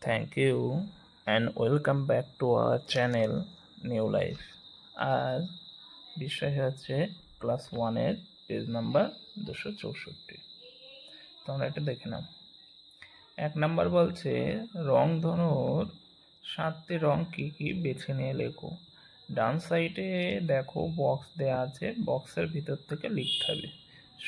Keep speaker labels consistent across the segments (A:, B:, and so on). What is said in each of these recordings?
A: Thank you and welcome back to our channel New Life. আর বিষয় হচ্ছে class 1-এর page number 264। তোমরা এটা দেখে নাও। 1 নাম্বার বলছে রংধনুর 7টি রং কি কি বেছে নিয়ে লেখো। ডান সাইডে দেখো বক্স দেয়া আছে, বক্সের ভিতর থেকে লিখতে হবে।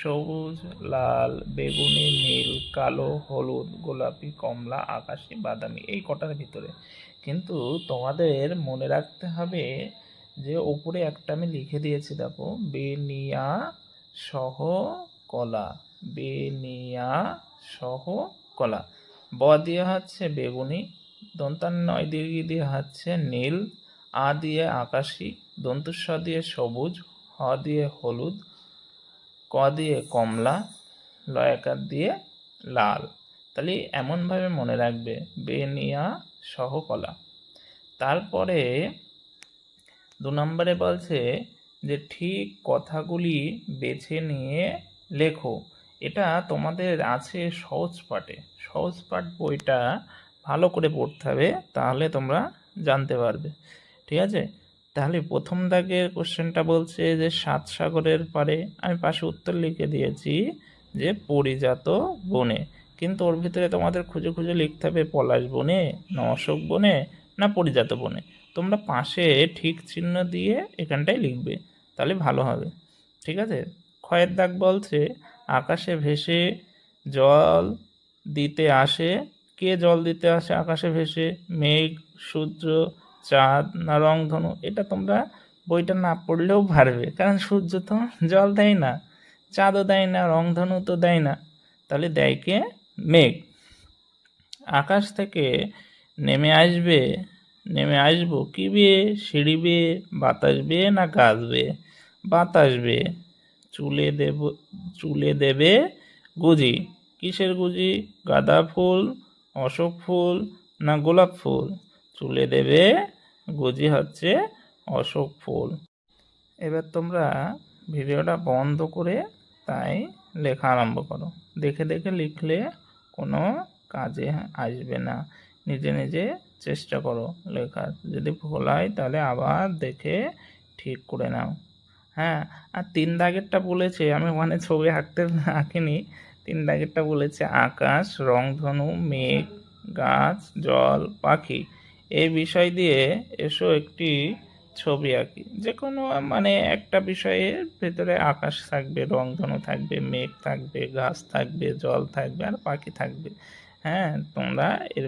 A: সবুজ, লাল, বেগুনি, নীল, কালো, হলুদ, গোলাপি, কমলা, আকাশি, বাদামি, এই কটার ভিতরে। কিন্তু তোমাদের মনে রাখতে হবে যে ওপরে একটা আমি লিখে দিয়েছি, দেখো, বেনিয়া সহ কলা, বেনিয়া সহ কলা। ব দিয়ে হচ্ছে বেগুনি, দন্তান্ন দীর্ঘি দিয়ে হচ্ছে নীল, আ দিয়ে আকাশি, দন্তুস্ব দিয়ে সবুজ, হ দিয়ে হলুদ, ক দিয়ে কমলা, লয়াকার দিয়ে লাল। তাহলে এমনভাবে মনে রাখবে বেনিয়া সহ কলা। তারপরে 2 নম্বরে বলছে যে ঠিক কথাগুলি বেছে নিয়ে লেখো। এটা তোমাদের আছে সহজ পাঠে। সহজ পাঠ বইটা ভালো করে পড়তে হবে, তাহলে তোমরা জানতে পারবে। ঠিক আছে? তাহলে প্রথম দাগের কোশ্চেনটা বলছে যে 7 সাগরের পারে, আমি পাশে উত্তর লিখে দিয়েছি যে পরিজাত বনে। কিন্তু ওর ভিতরে তোমাদের খুঁজে খুঁজে লিখতে হবে পলাশ বনে, না অশোক বনে, না পরিজাত বনে। তোমরা পাশে ঠিক চিহ্ন দিয়ে এখানটায় লিখবে, তাহলে ভালো হবে। ঠিক আছে? ক্ষয়ের দাগ বলছে আকাশে ভেসে জল দিতে আসে। কে জল দিতে আসে আকাশে ভেসে? মেঘ, সূর্য, চাঁদ, না রংধনু? এটা তোমরা বইটা না পড়লেও পারবে, কারণ সূর্য তো জল দেয় না, চাঁদও দেয় না, রংধনু তো দেয় না। তাহলে দেয় কে? মেঘ। আকাশ থেকে নেমে আসবো কি বেয়ে? সিঁড়ি বেয়ে, বাতাস বেয়ে, না গাছ বেয়ে? বাতাস বেয়ে। চুলে দেবে গুজি। কিসের গুজি? গাঁদা ফুল, অশোক ফুল, না গোলাপ ফুল? চুলে দেবে গুজি হচ্ছে অশোক ফুল। এবার তোমরা ভিডিওটা বন্ধ করে তাই লেখা আরম্ভ করো। দেখে দেখে লিখলে কোনো কাজে আসবে না, নিজে নিজে চেষ্টা করো লেখার। যদি ভুল হয় তাহলে আবার দেখে ঠিক করে নাও। হ্যাঁ, আর 3 দাগেরটা বলেছে, আমি ওখানে ছবি আঁকিনি। 3 দাগেরটা বলেছে আকাশ, রংধনু, মেঘ, গাছ, জল, পাখি। এই বিষয় দিয়ে এসো একটি ছবি আঁকি। যে কোনো মানে একটা বিষয়ের ভেতরে আকাশ থাকবে, রংধনু থাকবে, মেঘ থাকবে, গাছ থাকবে, জল থাকবে, আর পাখি থাকবে। হ্যাঁ, তোমরা এর